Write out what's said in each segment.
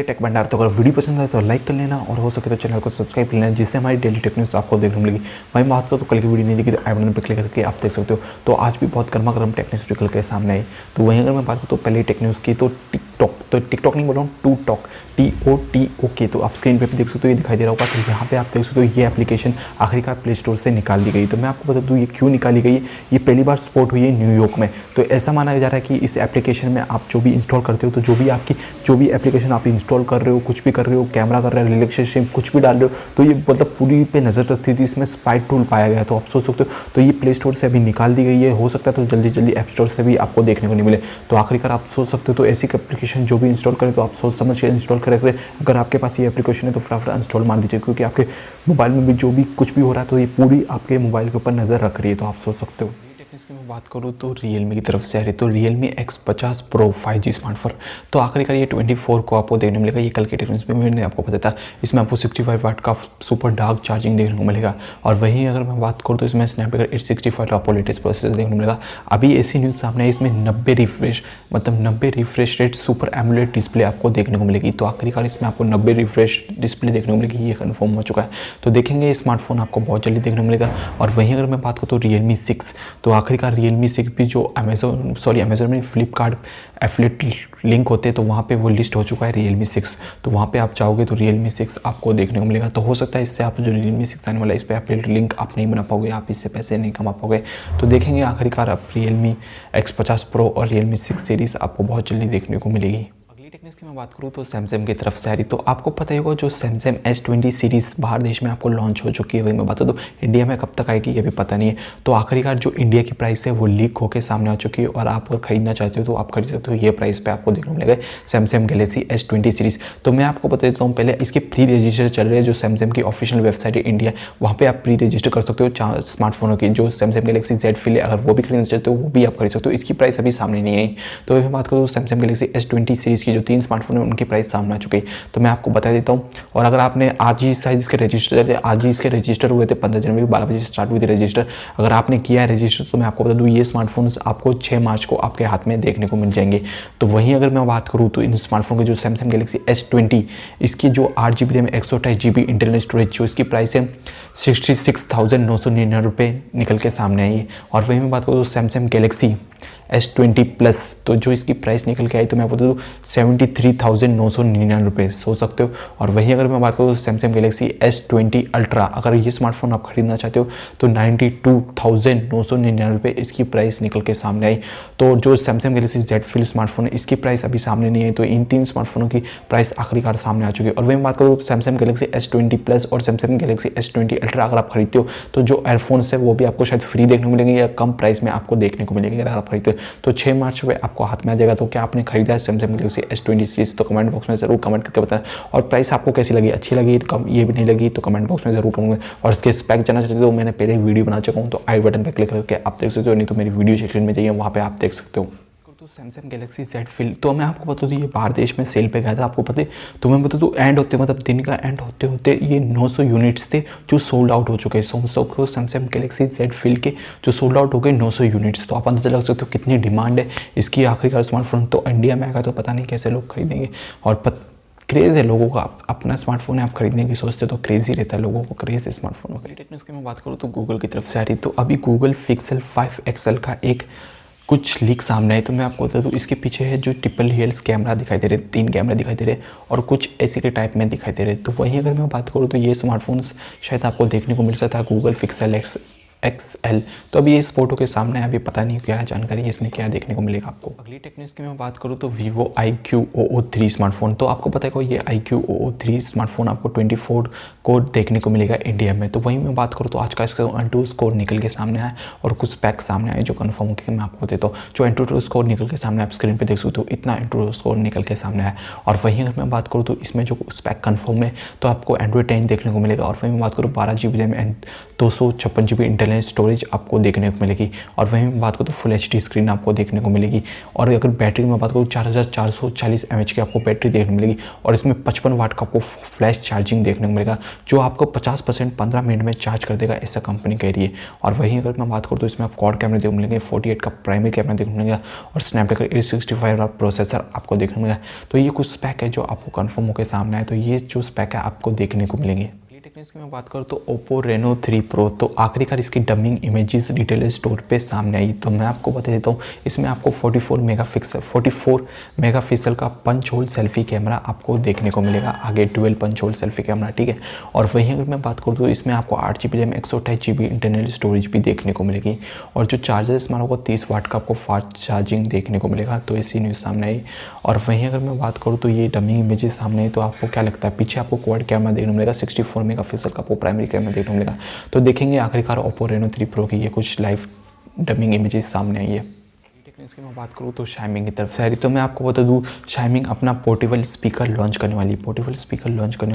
Take भंडार। तो अगर वीडियो पसंद आए तो लाइक कर लेना और हो सके तो चैनल को सब्सक्राइब कर लेना, जिससे हमारी डेली टेक न्यूज़ आपको देखने को मिलेगी। मैं बात करूँ तो कल की वीडियो नहीं देखी तो आई बटन पर क्लिक करके आप देख सकते हो। तो आज भी बहुत गर्मा गर्म टेक न्यूज़ निकल के सामने आई। तो वहीं अगर मैं बात करूँ तो पहले टेक न्यूज़ की तो टिकटॉक नहीं बोल रहा हूँ, टू टॉक TOTOK। तो आप स्क्रीन पे भी देख सकते हो, ये दिखाई दे रहा होगा। तो यहाँ पे आप देख सकते हो ये एप्लीकेशन आखिरकार प्ले स्टोर से निकाल दी गई। तो मैं आपको बता दूँ ये क्यों निकाली गई। ये पहली बार सपोर्ट हुई है न्यूयॉर्क में। तो ऐसा माना जा रहा है कि इस एप्लीकेशन में आप जो भी इंस्टॉल करते हो, तो जो भी एप्लीकेशन आप इंस्टॉल कर रहे हो, कुछ भी कर रहे हो, कैमरा कर रहे हो, रिलेक्सेशन कुछ भी डाल रहे हो, तो ये मतलब पूरी पे नज़र रखती थी। इसमें स्पाई टूल पाया गया। तो आप सोच सकते हो तो ये प्ले स्टोर से अभी निकाल दी गई है। हो सकता है तो जल्दी जल्दी ऐप स्टोर से भी आपको देखने को नहीं मिले। तो आखिरकार आप सोच सकते हो तो ऐसी एप्लीकेशन जो भी इंस्टॉल करें तो आप सोच समझ के इंस्टॉल करें। अगर आपके पास ये एप्लीकेशन है तो फटाफट इंस्टॉल मार दीजिए, क्योंकि आपके मोबाइल में भी जो भी कुछ भी हो रहा है तो ये पूरी आपके मोबाइल के ऊपर नज़र रख रही है। तो आप सोच सकते हो। इसकी मैं बात करूँ तो Realme की तरफ से आ रही है। तो Realme X50 Pro 5G smartphone. तो आखिरकार ये 24 को आपको देखने मिलेगा। ये कल के टेक्निक्स में मैंने आपको बताया था। इसमें आपको 65 वाट का सुपर डार्क चार्जिंग देखने को मिलेगा। और वहीं अगर मैं बात करूँ तो इसमें स्नैपड्रैगन 865 का आपको लेटेस्ट प्रोसेसर देखने को मिलेगा। अभी ऐसी न्यूज़ सामने है, इसमें 90 refresh rate super AMOLED display आपको देखने को मिलेगी। तो आखिरकार इसमें आपको 90 रिफ्रेश डिस्प्ले देखने को मिलेगी, ये कन्फर्म हो चुका है। तो देखेंगे स्मार्टफोन आपको बहुत जल्दी देखने को मिलेगा। और वहीं अगर मैं बात करूँ तो Realme 6, तो आखिरकार Realme 6 भी जो अमेजोन में फ्लिपकार्ट एफिलिएट लिंक होते हैं तो वहाँ पे वो लिस्ट हो चुका है Realme 6। तो वहाँ पे आप चाहोगे तो Realme 6 आपको देखने को मिलेगा। तो हो सकता है इससे आप जो Realme 6 आने वाला है इस पर एफिलिएट लिंक आप नहीं बना पाओगे, आप इससे पैसे नहीं कमा पाओगे। तो देखेंगे आखिरकार आप Realme X50 Pro और Realme 6 सीरीज़ आपको बहुत जल्दी देखने को मिलेगी। टेक्निक्स की मैं बात करूँ तो सैमसंग की तरफ से आ रही। तो आपको पता ही होगा जो सैमसंग S20 सीरीज़ बाहर देश में आपको लॉन्च हो चुकी है, वही मैं बता दूँ। इंडिया में कब तक आएगी ये भी पता नहीं है। तो आखिरकार जो इंडिया की प्राइस है वो लीक होकर सामने आ चुकी है, और आप अगर खरीदना चाहते हो तो आप खरीद सकते हो। ये प्राइस पे आपको देखने को मिलेगा सैमसंग गैलेक्सी S20 सीरीज़। तो मैं आपको बता देता हूँ, पहले इसकी प्री रजिस्टर चल रही है। जो सैमसंग की ऑफिशियल वेबसाइट है इंडिया, वहाँ पर आप प्री रजिस्टर कर सकते हो स्मार्टफोनों की। जो सैमसंग गैलेक्सी Z Flip है, अगर वो भी खरीदना चाहते हो वो भी आप खरीद सकते हो। इसकी प्राइस अभी सामने नहीं आई। तो मैं बात करूँ सैमसंग गैलेक्सी S20 सीरीज़ की जो 3 स्मार्टफोन है उनकी प्राइस सामने आ चुकी है। तो मैं आपको बता देता हूँ। और अगर आपने आज ही शायद इसके रजिस्टर हुए थे 15 जनवरी 12 बजे स्टार्ट हुई थी रजिस्टर। अगर आपने किया है रजिस्टर तो मैं आपको बता दूँ ये स्मार्टफोन्स आपको 6 मार्च को आपके हाथ में देखने को मिल जाएंगे। तो वहीं अगर मैं बात करूँ तो इन स्मार्टफोन के जो सैमसंग गैलेक्सी S20 इसकी जो 8GB RAM 128GB internal storage जो इसकी प्राइस है 66,999 रुपये निकल के सामने आई है। और वहीं मैं बात करूँ तो सैमसंग गैलेक्सी S20 प्लस, तो जो इसकी प्राइस निकल के आई तो मैं बता दूँ 73,999 रुपये सोच सकते हो। और वहीं अगर मैं बात करूँ सैमसंग गैलेक्सी S20 अल्ट्रा, अगर ये स्मार्टफोन आप खरीदना चाहते हो तो 92,999 रुपये इसकी प्राइस निकल के सामने आई। तो जो Samsung Galaxy Z Flip smartphone है इसकी प्राइस अभी सामने नहीं आई। तो इन 3 स्मार्टफोनों की प्राइस आखिरकार सामने आ चुकी है। और वहीं बात करूँ सैमसंग गैलेक्सी S20 प्लस और सैमसंग गैलेक्सी S20 अल्ट्रा अगर आप खरीदते हो तो जो एयरफोन्स है वो भी आपको शायद फ्री देखने को मिलेंगे या कम प्राइस में आपको देखने को मिलेंगे अगर आप खरीदते हो। तो 6 मार्च में आपको हाथ में आ जाएगा। तो क्या आपने खरीदा है सैमसंग गैलेक्सी S20 सीरीज? तो कमेंट बॉक्स में जरूर कमेंट करके बताएं। और प्राइस आपको कैसी लगी, अच्छी लगी, कम ये भी नहीं लगी तो कमेंट बॉक्स में जरूर करूँगा। और इसके स्पेक जानना चाहते हो तो मैंने पहले वीडियो बना चुका हूँ, तो आई बटन पर क्लिक करके आप देख सकते हो, नहीं तो मेरी वीडियो सेक्शन में जाइए वहाँ पर आप देख सकते हो। तो सैमसंग गैलेक्सी Z Flip, तो मैं आपको बता दूँ ये बाहर देश में सेल पे गया था, आपको पता है। तो मैं बता दूँ एंड होते मतलब दिन का एंड होते होते ये 900 यूनिट्स थे जो सोल्ड आउट हो चुके हैं। सैमसंग गैलेक्सी Z Flip के जो सोल्ड आउट हो गए 900 यूनिट्स। तो आप अंदाजा लग सकते हो कितनी डिमांड है इसकी। आखिरकार स्मार्टफोन तो इंडिया में आएगा तो पता नहीं कैसे लोग खरीदेंगे। और क्रेज़ है लोगों का, अपना स्मार्टफोन है आप खरीदने की सोचते तो क्रेज़ ही रहता है लोगों को, क्रेज़ है स्मार्टफोनों का। टेक्निक्स की मैं बात करूँ तो गूगल की तरफ से आ रही। तो अभी गूगल पिक्सल 5 XL का एक कुछ लीक सामने आए। तो मैं आपको बता दूँ इसके पीछे है जो ट्रिपल हेल्स कैमरा दिखाई दे रहे, 3 कैमरा दिखाई दे रहे और कुछ ऐसी के टाइप में दिखाई दे रहे। तो वहीं अगर मैं बात करूँ तो ये स्मार्टफोन्स शायद आपको देखने को मिल सकता है गूगल पिक्सल XL। तो अभी इस फोटो के सामने अभी पता नहीं क्या है जानकारी है इसमें, क्या देखने को मिलेगा आपको। अगली टेक्निक्स की मैं बात करूँ तो Vivo IQ00 स्मार्टफोन। तो आपको पता है ये IQ00 स्मार्टफोन आपको 24 कोड देखने को मिलेगा इंडिया में। तो वहीं मैं बात करूँ तो आज का इसका एंट्रो स्कोर निकल के सामने आया और कुछ स्पेक सामने आए जो कंफर्म होकर मैं आपको देता हूँ। जो एंट्रो स्कोर निकल के सामने आप स्क्रीन पे देख सकते हो, इतना एंट्रो स्कोर निकल के सामने आया। और वहीं अगर मैं बात करूँ तो इसमें जो स्पेक कंफर्म है तो आपको Android 10 देखने को मिलेगा। और वहीं मैं बात करूँ 12GB RAM and 256GB internal internal storage आपको देखने को मिलेगी। और वहीं मैं बात करूँ तो फुल HD स्क्रीन आपको देखने को मिलेगी। और अगर बैटरी में बात करूँ 4440 mAh की आपको बैटरी देखने को मिलेगी। और इसमें 55 वाट का आपको फ्लैश चार्जिंग देखने को मिलेगा, जो आपको 50% 15 मिनट में चार्ज कर देगा, ऐसा कंपनी कह रही है। और वहीं अगर मैं बात करूँ तो इसमें आप क्वाड कैमरे देखने को मिलेंगे, 48 का प्राइमरी कैमरा देखने को मिलेगा और स्नैपड्रैगन 865 वाला प्रोसेसर आपको देखने को मिलेगा। तो ये कुछ स्पेक है जो आपको कंफर्म होकर सामने आए, तो ये जो स्पेक है आपको देखने को मिलेंगे। टेक्निक्स की मैं बात करूँ तो Oppo Reno 3 Pro तो आखिरकार इसकी डमिंग इमेजेस रिटेलर स्टोर पे सामने आई। तो मैं आपको बता देता हूँ, इसमें आपको 44 मेगापिक्सल का पंच होल सेल्फी कैमरा आपको देखने को मिलेगा, आगे 12 पंच होल सेल्फी कैमरा, ठीक है। और वहीं अगर मैं बात करूँ तो इसमें आपको 8GB RAM 128GB internal storage भी देखने को मिलेगी। और जो चार्जर इसमें आपको 30 वाट का आपको फास्ट चार्जिंग देखने को मिलेगा, तो ऐसी न्यूज़ सामने आई। और वहीं अगर मैं बात करूँ तो ये डमिंग इमेजेस सामने आई, तो आपको क्या लगता है, पीछे आपको क्वाड कैमरा देखने को मिलेगा, 64 मेगापिक्सल का आपको प्राइमरी कैमरा देखने को मिलेगा। तो देखेंगे आखिरकार Oppo Reno 3 Pro की ये कुछ लाइव डमिंग इमेजेस सामने आई है। इसकी मैं बात करूँ तो Xiaomi की तरफ से आ रही, तो मैं आपको बता दूँ Xiaomi अपना पोर्टेबल स्पीकर लॉन्च करने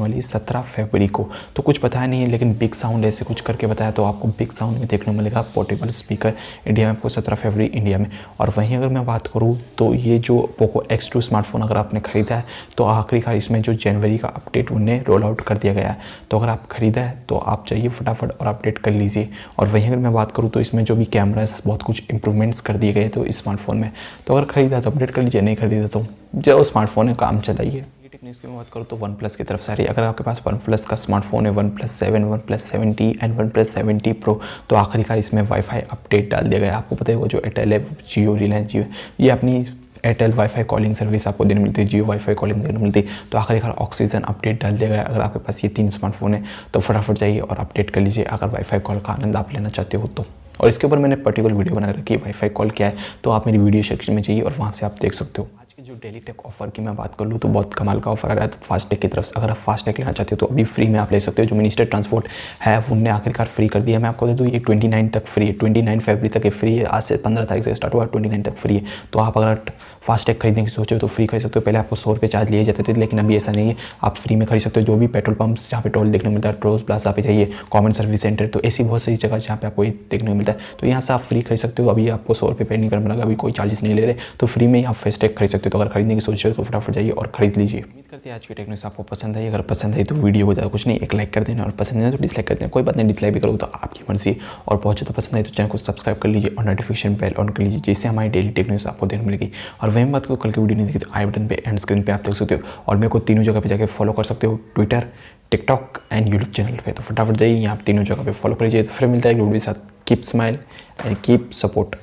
वाली 17 फरवरी को। तो कुछ बताया नहीं है, लेकिन बिग साउंड ऐसे कुछ करके बताया, तो आपको बिग साउंड में देखने को मिलेगा पोर्टेबल स्पीकर इंडिया में आपको 17 फरवरी इंडिया में। और वहीं अगर मैं बात करूँ तो ये जो Poco X2 स्मार्टफोन अगर आपने ख़रीदा है तो आखिरकार इसमें जो जनवरी का अपडेट उन्हें रोल आउट कर दिया गया है। तो अगर आप ख़रीदा है तो आप चाहिए फटाफट और अपडेट कर लीजिए। और वहीं अगर मैं बात करूँ तो इसमें जो भी कैमरास बहुत कुछ इंप्रूवमेंट्स कर दिए गए तो स्मार्टफोन में, तो अगर खरीदा तो अपडेट कर लीजिए, नहीं खरीदा तो जो स्मार्टफोन है काम चलाइए। टेक्निक्स की बात करूँ तो OnePlus की तरफ से आ रही है। अगर आपके पास OnePlus का स्मार्टफोन है, OnePlus 7, OnePlus 7T and OnePlus 7T Pro, तो आखिरकार इसमें वाईफाई अपडेट डाल दिया गया है। आपको पता है जो एयरटेल है, जियो, रिलायंस जियो, ये अपनी एयरटेल वाईफाई कॉलिंग सर्विस आपको देने मिलती है, जियो वाईफाई कॉलिंग देने मिलती है। तो आखिरकार ऑक्सीजन अपडेट डाल दिया गया है। अगर आपके पास ये 3 स्मार्टफोन है तो फटाफट जाइए और अपडेट कर लीजिए, अगर वाईफाई कॉल का आनंद आप लेना चाहते हो तो। और इसके ऊपर मैंने पर्टिकुलर वीडियो बना रखी है, वाईफाई कॉल क्या है, तो आप मेरी वीडियो सेक्शन में जाइए और वहाँ से आप देख सकते हो। आज की जो डेली टेक ऑफर की मैं बात कर लूँ तो बहुत कमाल का ऑफर आ रहा है फास्टैग की तरफ से। अगर आप फास्टैग लेना चाहते हो तो अभी फ्री में आप ले सकते हो। जो मिनिस्टर ट्रांसपोर्ट है उनने आखिरकार फ्री कर दिया। मैं आपको दे दूँ ये 29 तक फ्री है, 29 फरवरी तक ये फ्री है। आज से 15 तारीख से स्टार्ट हुआ, 29 तक फ्री है। तो आप अगर फास्टैग खरीदने की सोचो तो फ्री खरीद सकते हो। पहले आपको 100 रुपये चार्ज लिए जाते थे, लेकिन अभी ऐसा नहीं है, आप फ्री में खरीद सकते हो। जो भी पेट्रोल पंप्स जहाँ पे टोल देखने को मिलता है, टोल प्लाजा पे जाइए, कॉमन सर्विस सेंटर, तो ऐसी बहुत सारी जगह जहाँ पे आपको ये देखने को मिलता है, तो यहाँ से आप फ्री खरीद सकते हो। अभी आपको 100 रुपये पे नहीं करना पड़ेगा, अभी कोई चार्जेस नहीं ले रहे, तो फ्री में ही आप फास्टैग खरीद सकते हो। तो अगर खरीदने की सोच रहे हो तो फटाफट जाइए और खरीद लीजिए। उम्मीद करते हैं आज की टेक्निक्स आपको पसंद आई। अगर पसंद आई तो वीडियो को ज़्यादा कुछ नहीं, एक लाइक कर देना, और पसंद नहीं तो डिसलाइक कर देना, कोई बात नहीं, डिसलाइक भी करो तो आपकी मर्जी। और पहुंचे तो पसंद आई तो चैनल को सब्सक्राइब कर लीजिए और नोटिफिकेशन बेल ऑन कर लीजिए, जिससे हमारी डेली टेक्निक्स आपको देखने मिलेगी। और वहीं बात को कल की वीडियो नहीं देखी तो आई बटन पे एंड स्क्रीन पे आप देख सकते हो। और मेरे को तीनों जगह पे जाके फॉलो कर सकते हो, Twitter, TikTok and YouTube channel पे। तो फटाफट जाइए यहाँ तीनों जगह पे फॉलो कर लीजिए। तो फिर मिलता है एक वीडियो के साथ। Keep smile and keep support.